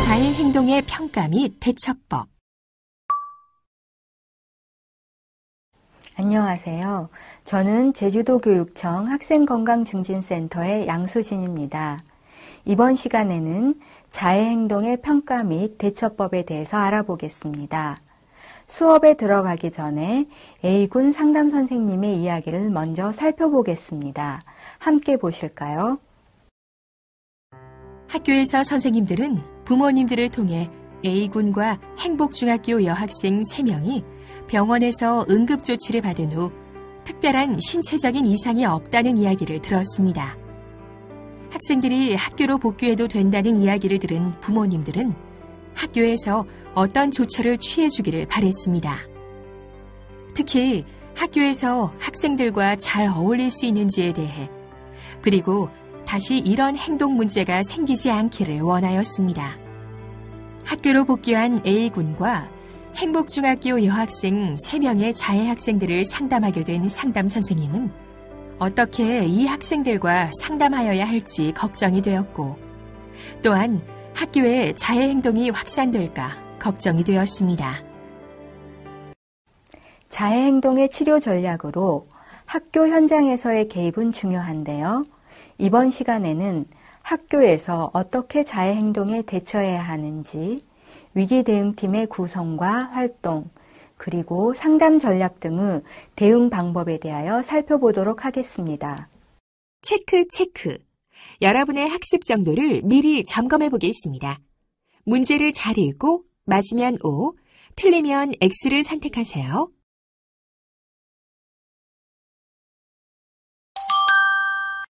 자해 행동의 평가 및 대처법. 안녕하세요. 저는 제주도교육청 학생건강증진센터의 양수진입니다. 이번 시간에는 자해 행동의 평가 및 대처법에 대해서 알아보겠습니다. 수업에 들어가기 전에 A군 상담 선생님의 이야기를 먼저 살펴보겠습니다. 함께 보실까요? 학교에서 선생님들은 부모님들을 통해 A군과 행복중학교 여학생 3명이 병원에서 응급조치를 받은 후 특별한 신체적인 이상이 없다는 이야기를 들었습니다. 학생들이 학교로 복귀해도 된다는 이야기를 들은 부모님들은 학교에서 어떤 조처를 취해주기를 바랬습니다. 특히 학교에서 학생들과 잘 어울릴 수 있는지에 대해, 그리고 다시 이런 행동 문제가 생기지 않기를 원하였습니다. 학교로 복귀한 A군과 행복중학교 여학생 3명의 자해 학생들을 상담하게 된 상담 선생님은 어떻게 이 학생들과 상담하여야 할지 걱정이 되었고, 또한 학교에 자해 행동이 확산될까 걱정이 되었습니다. 자해 행동의 치료 전략으로 학교 현장에서의 개입은 중요한데요. 이번 시간에는 학교에서 어떻게 자해 행동에 대처해야 하는지, 위기 대응팀의 구성과 활동, 그리고 상담 전략 등의 대응 방법에 대하여 살펴보도록 하겠습니다. 체크. 여러분의 학습 정도를 미리 점검해 보겠습니다. 문제를 잘 읽고 맞으면 O, 틀리면 X를 선택하세요.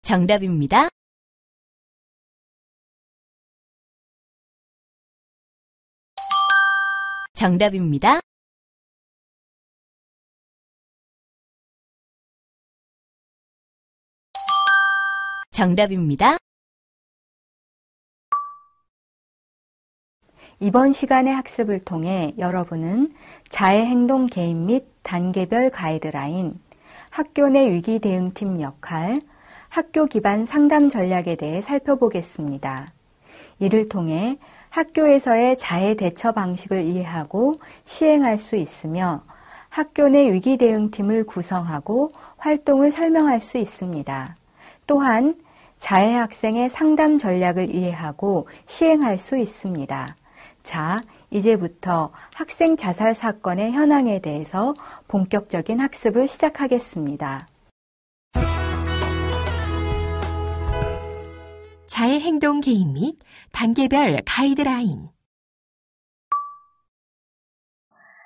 정답입니다. 정답입니다. 정답입니다. 이번 시간의 학습을 통해 여러분은 자해 행동 개입 및 단계별 가이드라인, 학교 내 위기 대응팀 역할, 학교 기반 상담 전략에 대해 살펴보겠습니다. 이를 통해 학교에서의 자해 대처 방식을 이해하고 시행할 수 있으며 학교 내 위기 대응팀을 구성하고 활동을 설명할 수 있습니다. 또한 자해 학생의 상담 전략을 이해하고 시행할 수 있습니다. 자, 이제부터 학생 자살 사건의 현황에 대해서 본격적인 학습을 시작하겠습니다. 자해 행동 개입 및 단계별 가이드라인.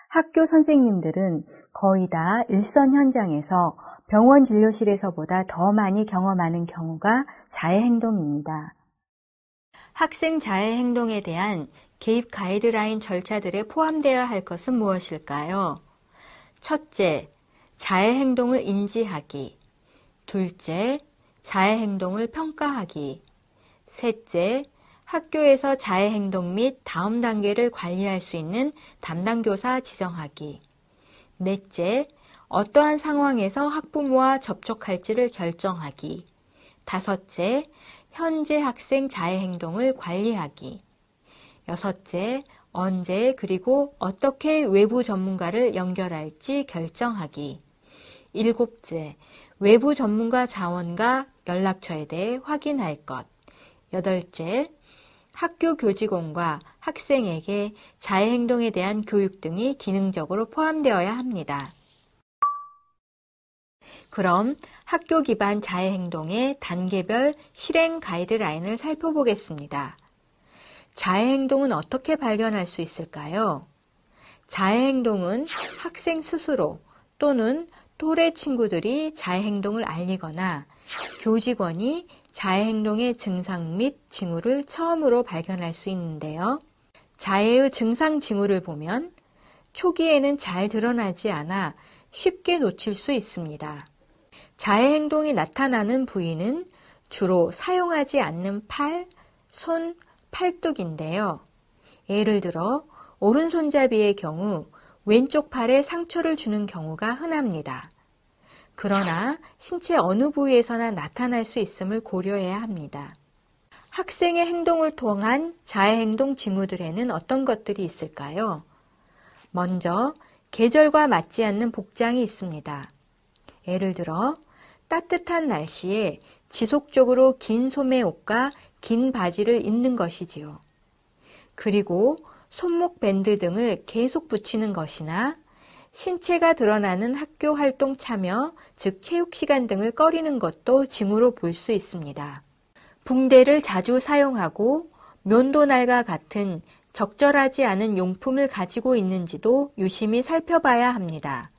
학교 선생님들은 거의 다 일선 현장에서 병원 진료실에서보다 더 많이 경험하는 경우가 자해 행동입니다. 학생 자해 행동에 대한 개입 가이드라인 절차들에 포함되어야 할 것은 무엇일까요? 첫째, 자해 행동을 인지하기. 둘째, 자해 행동을 평가하기. 셋째, 학교에서 자해 행동 및 다음 단계를 관리할 수 있는 담당 교사 지정하기. 넷째, 어떠한 상황에서 학부모와 접촉할지를 결정하기. 다섯째, 현재 학생 자해 행동을 관리하기. 여섯째, 언제 그리고 어떻게 외부 전문가를 연결할지 결정하기. 일곱째, 외부 전문가 자원과 연락처에 대해 확인할 것. 여덟째, 학교 교직원과 학생에게 자해 행동에 대한 교육 등이 기능적으로 포함되어야 합니다. 그럼 학교 기반 자해 행동의 단계별 실행 가이드라인을 살펴보겠습니다. 자해 행동은 어떻게 발견할 수 있을까요? 자해 행동은 학생 스스로 또는 또래 친구들이 자해 행동을 알리거나 교직원이 자해 행동의 증상 및 징후를 처음으로 발견할 수 있는데요. 자해의 증상 징후를 보면 초기에는 잘 드러나지 않아 쉽게 놓칠 수 있습니다. 자해 행동이 나타나는 부위는 주로 사용하지 않는 팔, 손, 팔뚝인데요. 예를 들어 오른손잡이의 경우 왼쪽 팔에 상처를 주는 경우가 흔합니다. 그러나 신체 어느 부위에서나 나타날 수 있음을 고려해야 합니다. 학생의 행동을 통한 자해행동 징후들에는 어떤 것들이 있을까요? 먼저 계절과 맞지 않는 복장이 있습니다. 예를 들어 따뜻한 날씨에 지속적으로 긴 소매 옷과 긴 바지를 입는 것이지요. 그리고 손목 밴드 등을 계속 붙이는 것이나 신체가 드러나는 학교 활동 참여, 즉 체육 시간 등을 꺼리는 것도 징후로 볼 수 있습니다. 붕대를 자주 사용하고 면도날과 같은 적절하지 않은 용품을 가지고 있는지도 유심히 살펴봐야 합니다.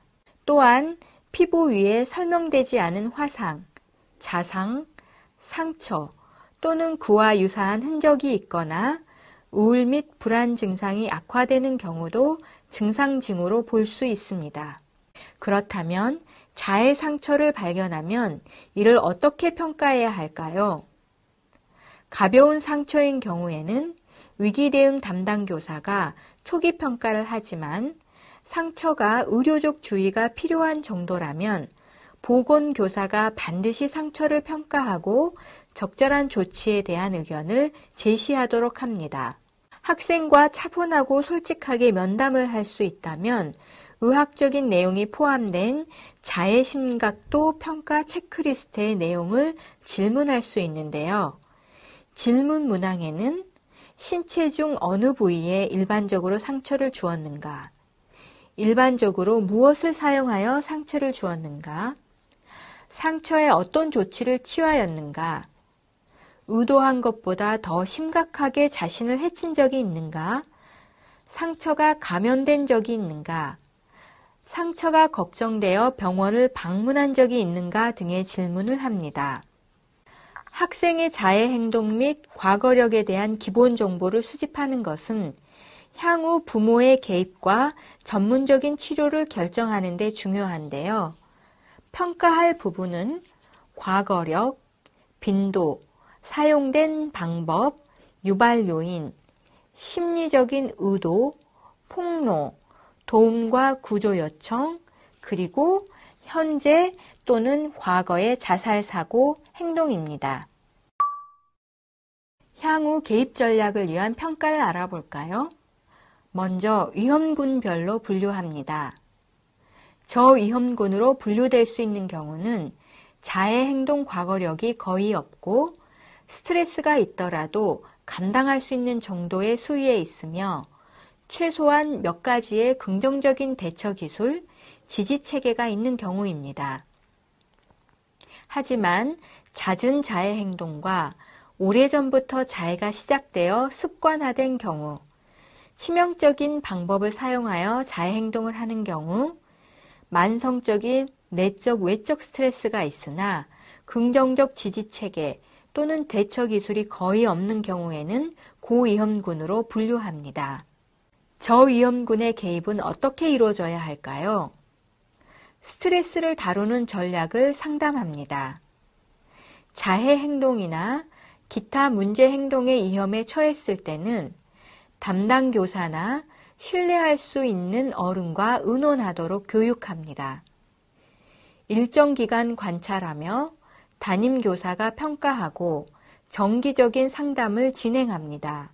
또한 피부 위에 설명되지 않은 화상, 자상, 상처 또는 그와 유사한 흔적이 있거나 우울 및 불안 증상이 악화되는 경우도 증상 징후로 볼 수 있습니다. 그렇다면 자해 상처를 발견하면 이를 어떻게 평가해야 할까요? 가벼운 상처인 경우에는 위기 대응 담당 교사가 초기 평가를 하지만 상처가 의료적 주의가 필요한 정도라면 보건교사가 반드시 상처를 평가하고 적절한 조치에 대한 의견을 제시하도록 합니다. 학생과 차분하고 솔직하게 면담을 할 수 있다면 의학적인 내용이 포함된 자해 심각도 평가 체크리스트의 내용을 질문할 수 있는데요. 질문 문항에는 신체 중 어느 부위에 일반적으로 상처를 주었는가, 일반적으로 무엇을 사용하여 상처를 주었는가, 상처에 어떤 조치를 취하였는가, 의도한 것보다 더 심각하게 자신을 해친 적이 있는가, 상처가 감염된 적이 있는가, 상처가 걱정되어 병원을 방문한 적이 있는가 등의 질문을 합니다. 학생의 자해 행동 및 과거력에 대한 기본 정보를 수집하는 것은 향후 부모의 개입과 전문적인 치료를 결정하는 데 중요한데요. 평가할 부분은 과거력, 빈도, 사용된 방법, 유발 요인, 심리적인 의도, 폭로, 도움과 구조 요청, 그리고 현재 또는 과거의 자살 사고 행동입니다. 향후 개입 전략을 위한 평가를 알아볼까요? 먼저 위험군별로 분류합니다. 저위험군으로 분류될 수 있는 경우는 자해 행동 과거력이 거의 없고 스트레스가 있더라도 감당할 수 있는 정도의 수위에 있으며 최소한 몇 가지의 긍정적인 대처 기술, 지지 체계가 있는 경우입니다. 하지만 잦은 자해 행동과 오래전부터 자해가 시작되어 습관화된 경우, 치명적인 방법을 사용하여 자해 행동을 하는 경우, 만성적인 내적 외적 스트레스가 있으나 긍정적 지지 체계 또는 대처 기술이 거의 없는 경우에는 고위험군으로 분류합니다. 저위험군의 개입은 어떻게 이루어져야 할까요? 스트레스를 다루는 전략을 상담합니다. 자해 행동이나 기타 문제 행동의 위험에 처했을 때는 담당 교사나 신뢰할 수 있는 어른과 의논하도록 교육합니다. 일정 기간 관찰하며 담임 교사가 평가하고 정기적인 상담을 진행합니다.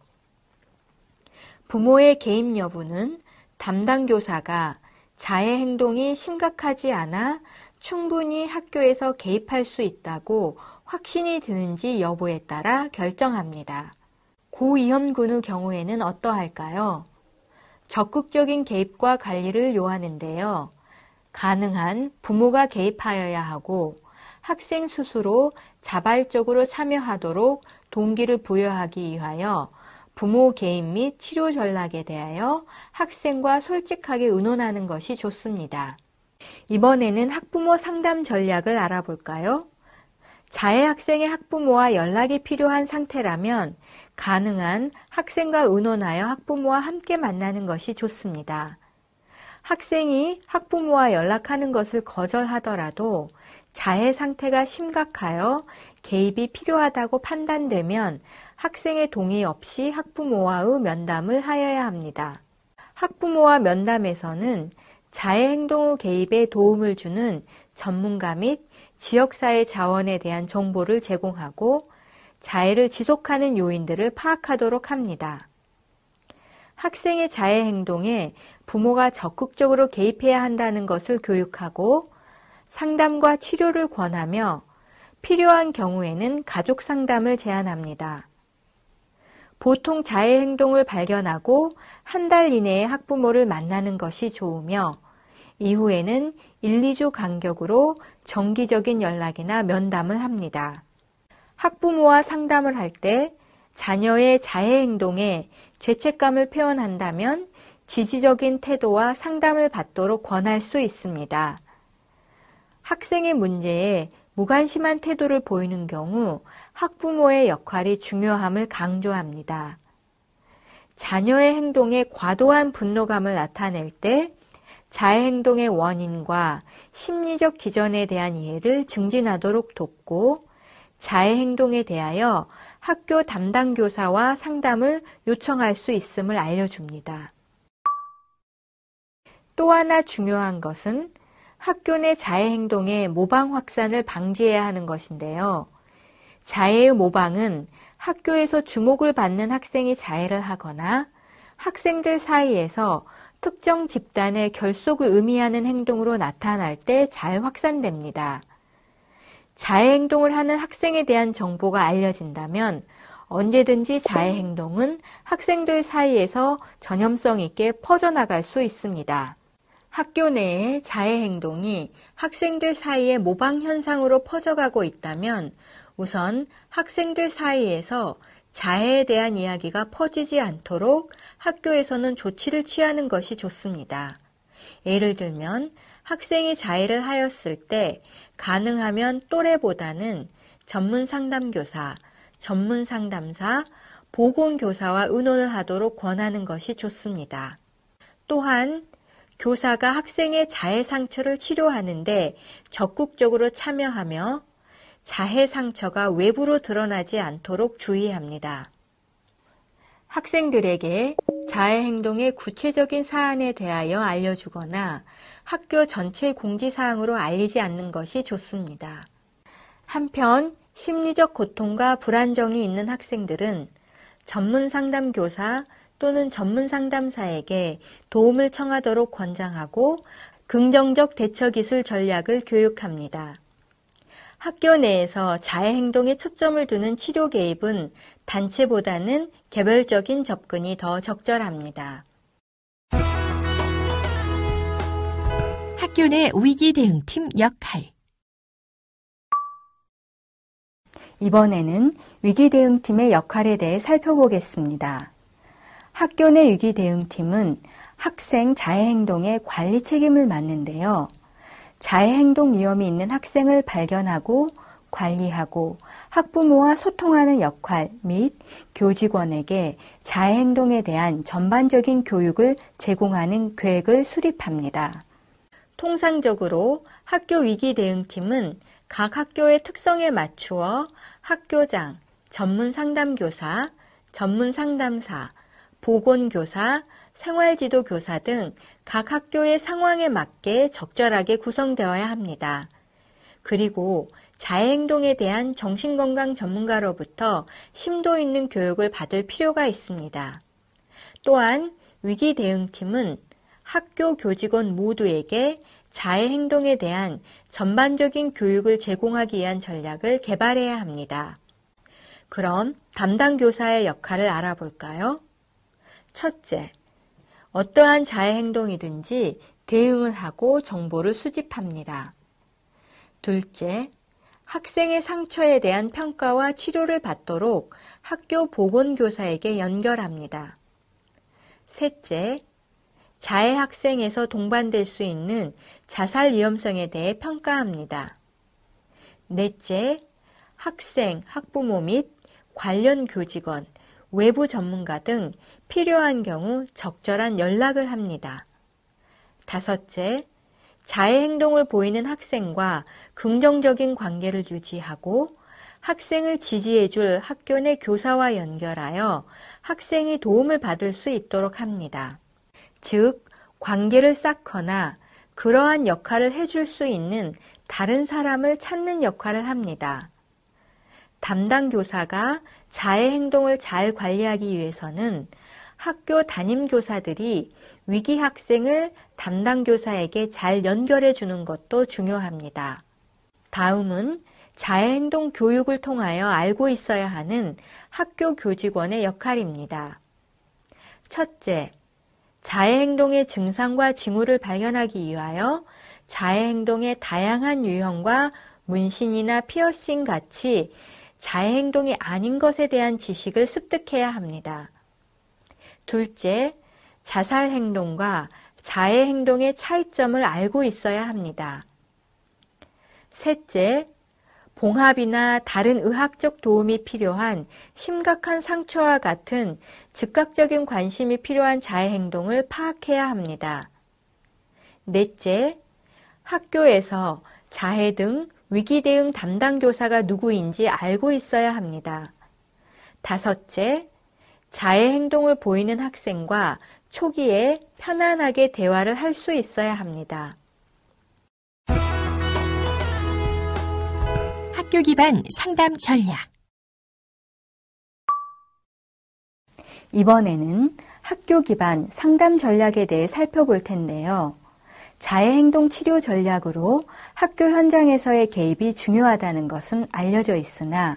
부모의 개입 여부는 담당 교사가 자해 행동이 심각하지 않아 충분히 학교에서 개입할 수 있다고 확신이 드는지 여부에 따라 결정합니다. 고위험군의 경우에는 어떠할까요? 적극적인 개입과 관리를 요하는데요. 가능한 부모가 개입하여야 하고 학생 스스로 자발적으로 참여하도록 동기를 부여하기 위하여 부모 개입 및 치료 전략에 대하여 학생과 솔직하게 의논하는 것이 좋습니다. 이번에는 학부모 상담 전략을 알아볼까요? 자해 학생의 학부모와 연락이 필요한 상태라면 가능한 학생과 의논하여 학부모와 함께 만나는 것이 좋습니다. 학생이 학부모와 연락하는 것을 거절하더라도 자해 상태가 심각하여 개입이 필요하다고 판단되면 학생의 동의 없이 학부모와의 면담을 하여야 합니다. 학부모와 면담에서는 자해 행동의 개입에 도움을 주는 전문가 및 지역사회 자원에 대한 정보를 제공하고 자해를 지속하는 요인들을 파악하도록 합니다. 학생의 자해 행동에 부모가 적극적으로 개입해야 한다는 것을 교육하고 상담과 치료를 권하며 필요한 경우에는 가족 상담을 제안합니다. 보통 자해 행동을 발견하고 한 달 이내에 학부모를 만나는 것이 좋으며 이후에는 1, 2주 간격으로 정기적인 연락이나 면담을 합니다. 학부모와 상담을 할 때 자녀의 자해 행동에 죄책감을 표현한다면 지지적인 태도와 상담을 받도록 권할 수 있습니다. 학생의 문제에 무관심한 태도를 보이는 경우 학부모의 역할이 중요함을 강조합니다. 자녀의 행동에 과도한 분노감을 나타낼 때 자해 행동의 원인과 심리적 기전에 대한 이해를 증진하도록 돕고 자해 행동에 대하여 학교 담당 교사와 상담을 요청할 수 있음을 알려줍니다. 또 하나 중요한 것은 학교 내 자해 행동의 모방 확산을 방지해야 하는 것인데요. 자해의 모방은 학교에서 주목을 받는 학생이 자해를 하거나 학생들 사이에서 특정 집단의 결속을 의미하는 행동으로 나타날 때 잘 확산됩니다. 자해 행동을 하는 학생에 대한 정보가 알려진다면 언제든지 자해 행동은 학생들 사이에서 전염성 있게 퍼져나갈 수 있습니다. 학교 내에 자해 행동이 학생들 사이에 모방 현상으로 퍼져가고 있다면 우선 학생들 사이에서 자해에 대한 이야기가 퍼지지 않도록 학교에서는 조치를 취하는 것이 좋습니다. 예를 들면 학생이 자해를 하였을 때 가능하면 또래보다는 전문 상담교사, 전문 상담사, 보건교사와 의논을 하도록 권하는 것이 좋습니다. 또한 교사가 학생의 자해 상처를 치료하는데 적극적으로 참여하며 자해 상처가 외부로 드러나지 않도록 주의합니다. 학생들에게 자해 행동의 구체적인 사안에 대하여 알려주거나 학교 전체 공지사항으로 알리지 않는 것이 좋습니다. 한편 심리적 고통과 불안정이 있는 학생들은 전문 상담교사 또는 전문 상담사에게 도움을 청하도록 권장하고 긍정적 대처기술 전략을 교육합니다. 학교 내에서 자해 행동에 초점을 두는 치료 개입은 단체보다는 개별적인 접근이 더 적절합니다. 학교 내 위기 대응팀 역할. 이번에는 위기 대응팀의 역할에 대해 살펴보겠습니다. 학교 내 위기 대응팀은 학생 자해 행동의 관리 책임을 맡는데요. 자해 행동 위험이 있는 학생을 발견하고 관리하고 학부모와 소통하는 역할 및 교직원에게 자해 행동에 대한 전반적인 교육을 제공하는 계획을 수립합니다. 통상적으로 학교 위기 대응팀은 각 학교의 특성에 맞추어 학교장, 전문 상담교사, 전문 상담사, 보건교사, 생활지도 교사 등 각 학교의 상황에 맞게 적절하게 구성되어야 합니다. 그리고 자해 행동에 대한 정신건강 전문가로부터 심도 있는 교육을 받을 필요가 있습니다. 또한 위기 대응팀은 학교 교직원 모두에게 자해 행동에 대한 전반적인 교육을 제공하기 위한 전략을 개발해야 합니다. 그럼 담당 교사의 역할을 알아볼까요? 첫째, 어떠한 자해 행동이든지 대응을 하고 정보를 수집합니다. 둘째, 학생의 상처에 대한 평가와 치료를 받도록 학교 보건교사에게 연결합니다. 셋째, 자해 학생에서 동반될 수 있는 자살 위험성에 대해 평가합니다. 넷째, 학생, 학부모 및 관련 교직원, 외부 전문가 등 필요한 경우 적절한 연락을 합니다. 다섯째, 자해 행동을 보이는 학생과 긍정적인 관계를 유지하고 학생을 지지해줄 학교 내 교사와 연결하여 학생이 도움을 받을 수 있도록 합니다. 즉, 관계를 쌓거나 그러한 역할을 해줄 수 있는 다른 사람을 찾는 역할을 합니다. 담당 교사가 자해 행동을 잘 관리하기 위해서는 학교 담임 교사들이 위기 학생을 담당 교사에게 잘 연결해 주는 것도 중요합니다. 다음은 자해 행동 교육을 통하여 알고 있어야 하는 학교 교직원의 역할입니다. 첫째, 자해 행동의 증상과 징후를 발견하기 위하여 자해 행동의 다양한 유형과 문신이나 피어싱 같이 자해 행동이 아닌 것에 대한 지식을 습득해야 합니다. 둘째, 자살 행동과 자해 행동의 차이점을 알고 있어야 합니다. 셋째, 봉합이나 다른 의학적 도움이 필요한 심각한 상처와 같은 즉각적인 관심이 필요한 자해 행동을 파악해야 합니다. 넷째, 학교에서 자해 등 위기 대응 담당 교사가 누구인지 알고 있어야 합니다. 다섯째, 자해 행동을 보이는 학생과 초기에 편안하게 대화를 할 수 있어야 합니다. 학교 기반 상담 전략. 이번에는 학교 기반 상담 전략에 대해 살펴볼 텐데요. 자해 행동 치료 전략으로 학교 현장에서의 개입이 중요하다는 것은 알려져 있으나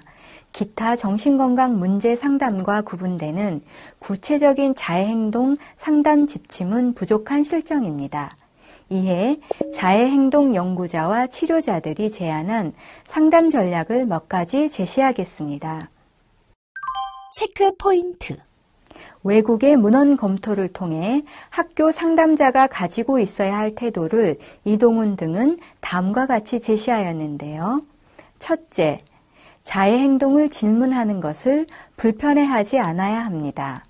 기타 정신건강 문제 상담과 구분되는 구체적인 자해 행동 상담 지침은 부족한 실정입니다. 이에 자해 행동 연구자와 치료자들이 제안한 상담 전략을 몇 가지 제시하겠습니다. 체크 포인트. 외국의 문헌 검토를 통해 학교 상담자가 가지고 있어야 할 태도를 이동훈 등은 다음과 같이 제시하였는데요. 첫째, 자해 행동을 질문하는 것을 불편해하지 않아야 합니다.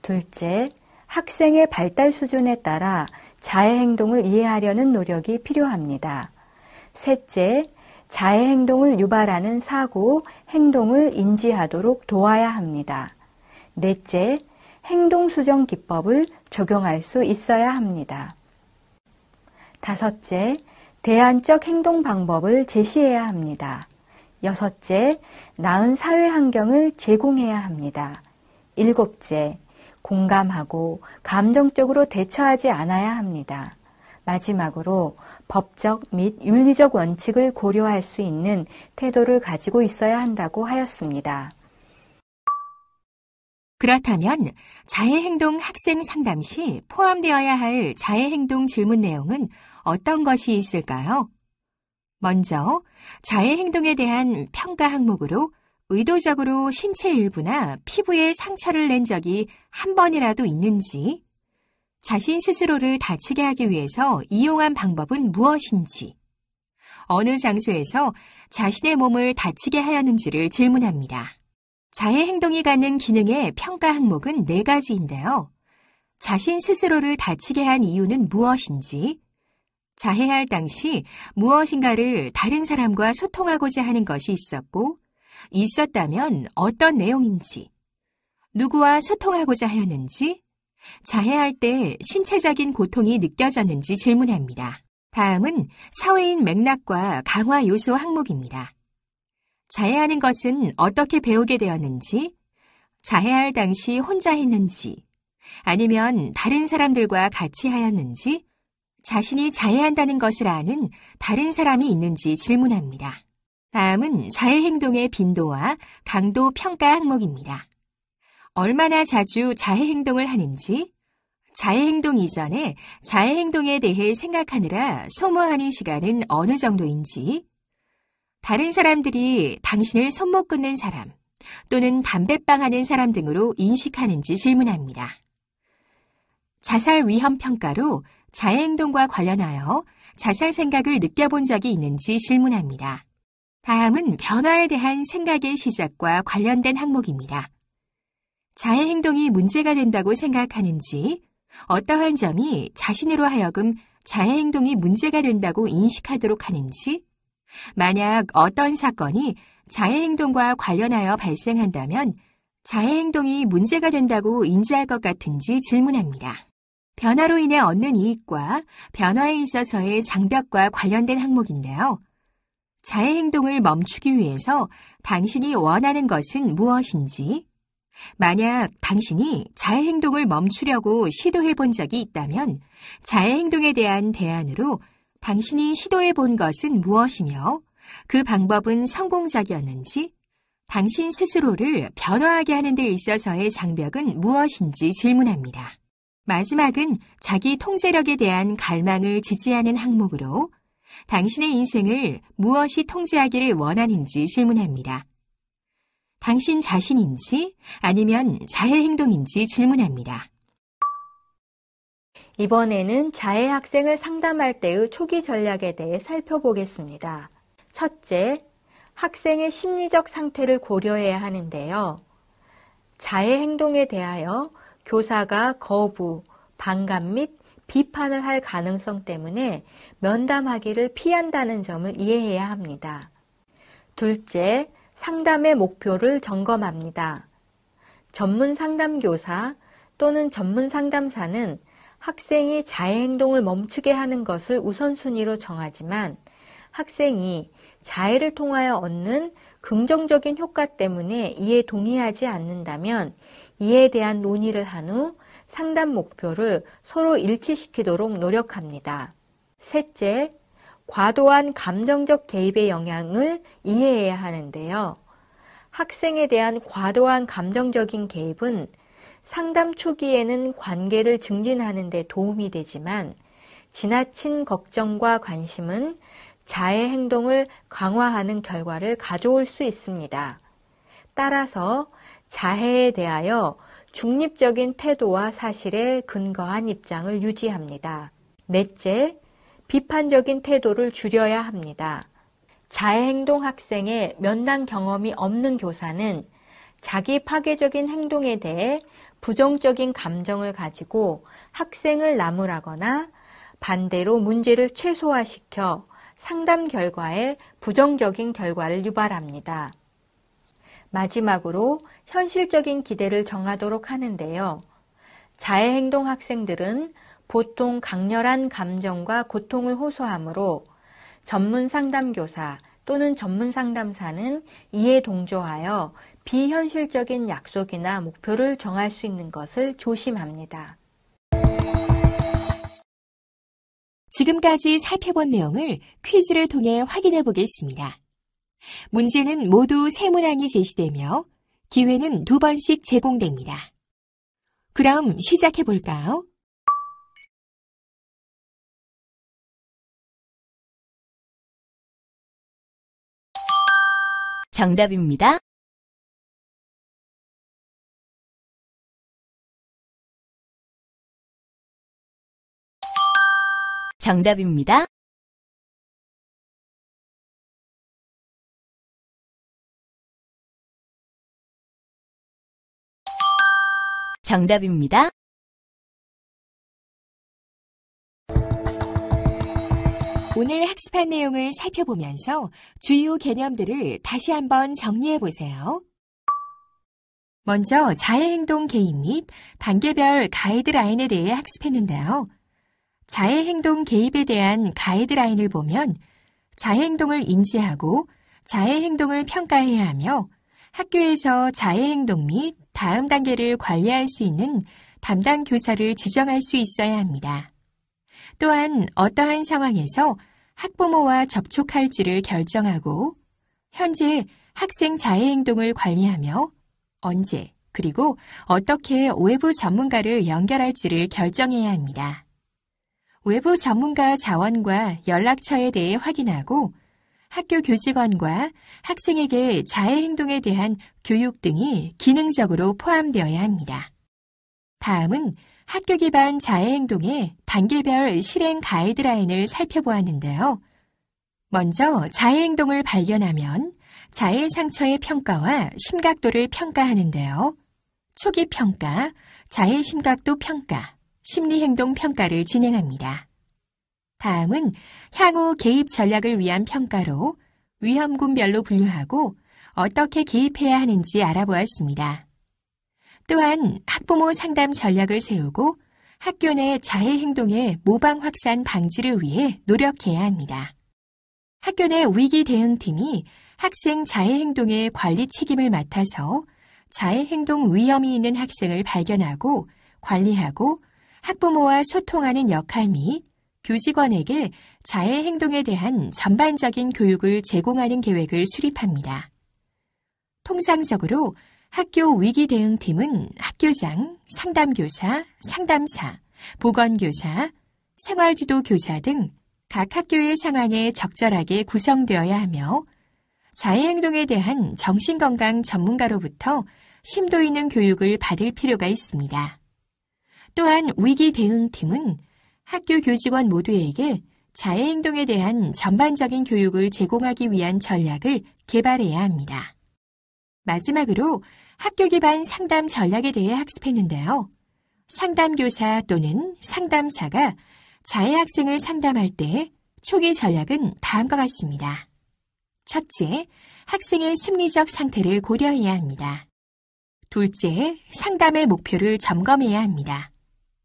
둘째, 학생의 발달 수준에 따라 자해 행동을 이해하려는 노력이 필요합니다. 셋째, 자해 행동을 유발하는 사고, 행동을 인지하도록 도와야 합니다. 넷째, 행동 수정 기법을 적용할 수 있어야 합니다. 다섯째, 대안적 행동 방법을 제시해야 합니다. 여섯째, 나은 사회 환경을 제공해야 합니다. 일곱째, 공감하고 감정적으로 대처하지 않아야 합니다. 마지막으로 법적 및 윤리적 원칙을 고려할 수 있는 태도를 가지고 있어야 한다고 하였습니다. 그렇다면 자해 행동 학생 상담 시 포함되어야 할 자해 행동 질문 내용은 어떤 것이 있을까요? 먼저 자해 행동에 대한 평가 항목으로 의도적으로 신체 일부나 피부에 상처를 낸 적이 한 번이라도 있는지, 자신 스스로를 다치게 하기 위해서 이용한 방법은 무엇인지, 어느 장소에서 자신의 몸을 다치게 하였는지를 질문합니다. 자해 행동이 갖는 기능의 평가 항목은 4가지인데요. 자신 스스로를 다치게 한 이유는 무엇인지, 자해할 당시 무엇인가를 다른 사람과 소통하고자 하는 것이 있었고, 있었다면 어떤 내용인지, 누구와 소통하고자 하였는지, 자해할 때 신체적인 고통이 느껴졌는지 질문합니다. 다음은 사회인 맥락과 강화 요소 항목입니다. 자해하는 것은 어떻게 배우게 되었는지, 자해할 당시 혼자 했는지, 아니면 다른 사람들과 같이 하였는지, 자신이 자해한다는 것을 아는 다른 사람이 있는지 질문합니다. 다음은 자해 행동의 빈도와 강도 평가 항목입니다. 얼마나 자주 자해 행동을 하는지, 자해 행동 이전에 자해 행동에 대해 생각하느라 소모하는 시간은 어느 정도인지, 다른 사람들이 당신을 손못 끊는 사람 또는 담배빵 하는 사람 등으로 인식하는지 질문합니다. 자살 위험 평가로 자해 행동과 관련하여 자살 생각을 느껴본 적이 있는지 질문합니다. 다음은 변화에 대한 생각의 시작과 관련된 항목입니다. 자해 행동이 문제가 된다고 생각하는지, 어떠한 점이 자신으로 하여금 자해 행동이 문제가 된다고 인식하도록 하는지, 만약 어떤 사건이 자해 행동과 관련하여 발생한다면 자해 행동이 문제가 된다고 인지할 것 같은지 질문합니다. 변화로 인해 얻는 이익과 변화에 있어서의 장벽과 관련된 항목인데요. 자해 행동을 멈추기 위해서 당신이 원하는 것은 무엇인지, 만약 당신이 자해 행동을 멈추려고 시도해 본 적이 있다면 자해 행동에 대한 대안으로 당신이 시도해 본 것은 무엇이며 그 방법은 성공적이었는지, 당신 스스로를 변화하게 하는 데 있어서의 장벽은 무엇인지 질문합니다. 마지막은 자기 통제력에 대한 갈망을 지지하는 항목으로 당신의 인생을 무엇이 통제하기를 원하는지 질문합니다. 당신 자신인지 아니면 자해 행동인지 질문합니다. 이번에는 자해 학생을 상담할 때의 초기 전략에 대해 살펴보겠습니다. 첫째, 학생의 심리적 상태를 고려해야 하는데요. 자해 행동에 대하여 교사가 거부, 반감 및 비판을 할 가능성 때문에 면담하기를 피한다는 점을 이해해야 합니다. 둘째, 상담의 목표를 점검합니다. 전문 상담교사 또는 전문 상담사는 학생이 자해 행동을 멈추게 하는 것을 우선순위로 정하지만 학생이 자해를 통하여 얻는 긍정적인 효과 때문에 이에 동의하지 않는다면 이에 대한 논의를 한 후 상담 목표를 서로 일치시키도록 노력합니다. 셋째, 과도한 감정적 개입의 영향을 이해해야 하는데요. 학생에 대한 과도한 감정적인 개입은 상담 초기에는 관계를 증진하는 데 도움이 되지만 지나친 걱정과 관심은 자해 행동을 강화하는 결과를 가져올 수 있습니다. 따라서 자해에 대하여 중립적인 태도와 사실에 근거한 입장을 유지합니다. 넷째, 비판적인 태도를 줄여야 합니다. 자해 행동 학생의 면담 경험이 없는 교사는 자기 파괴적인 행동에 대해 부정적인 감정을 가지고 학생을 나무라거나 반대로 문제를 최소화시켜 상담 결과에 부정적인 결과를 유발합니다. 마지막으로 현실적인 기대를 정하도록 하는데요. 자해 행동 학생들은 보통 강렬한 감정과 고통을 호소하므로 전문 상담교사 또는 전문 상담사는 이에 동조하여 비현실적인 약속이나 목표를 정할 수 있는 것을 조심합니다. 지금까지 살펴본 내용을 퀴즈를 통해 확인해 보겠습니다. 문제는 모두 세 문항이 제시되며 기회는 2번씩 제공됩니다. 그럼 시작해 볼까요? 정답입니다. 정답입니다. 정답입니다. 오늘 학습한 내용을 살펴보면서 주요 개념들을 다시 한번 정리해 보세요. 먼저 자해행동 개입 및 단계별 가이드라인에 대해 학습했는데요. 자해행동 개입에 대한 가이드라인을 보면 자해행동을 인지하고 자해행동을 평가해야 하며 학교에서 자해행동 및 다음 단계를 관리할 수 있는 담당 교사를 지정할 수 있어야 합니다. 또한 어떠한 상황에서 학부모와 접촉할지를 결정하고 현재 학생 자해행동을 관리하며 언제 그리고 어떻게 외부 전문가를 연결할지를 결정해야 합니다. 외부 전문가 자원과 연락처에 대해 확인하고 학교 교직원과 학생에게 자해행동에 대한 교육 등이 기능적으로 포함되어야 합니다. 다음은 학교 기반 자해행동의 단계별 실행 가이드라인을 살펴보았는데요. 먼저 자해행동을 발견하면 자해 상처의 평가와 심각도를 평가하는데요. 초기 평가, 자해 심각도 평가, 심리행동 평가를 진행합니다. 다음은 향후 개입 전략을 위한 평가로 위험군별로 분류하고 어떻게 개입해야 하는지 알아보았습니다. 또한 학부모 상담 전략을 세우고 학교 내 자해 행동의 모방 확산 방지를 위해 노력해야 합니다. 학교 내 위기 대응팀이 학생 자해 행동의 관리 책임을 맡아서 자해 행동 위험이 있는 학생을 발견하고 관리하고 학부모와 소통하는 역할 및 교직원에게 자해 행동에 대한 전반적인 교육을 제공하는 계획을 수립합니다. 통상적으로 학교 위기 대응팀은 학교장, 상담교사, 상담사, 보건교사, 생활지도 교사 등 각 학교의 상황에 적절하게 구성되어야 하며 자해 행동에 대한 정신건강 전문가로부터 심도 있는 교육을 받을 필요가 있습니다. 또한 위기 대응팀은 학교 교직원 모두에게 자해 행동에 대한 전반적인 교육을 제공하기 위한 전략을 개발해야 합니다. 마지막으로 학교 기반 상담 전략에 대해 학습했는데요. 상담교사 또는 상담사가 자해 학생을 상담할 때 초기 전략은 다음과 같습니다. 첫째, 학생의 심리적 상태를 고려해야 합니다. 둘째, 상담의 목표를 점검해야 합니다.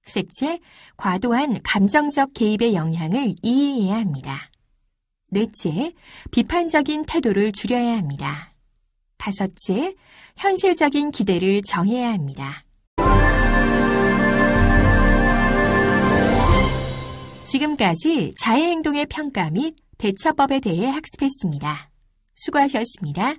셋째, 과도한 감정적 개입의 영향을 이해해야 합니다. 넷째, 비판적인 태도를 줄여야 합니다. 다섯째, 현실적인 기대를 정해야 합니다. 지금까지 자해 행동의 평가 및 대처법에 대해 학습했습니다. 수고하셨습니다.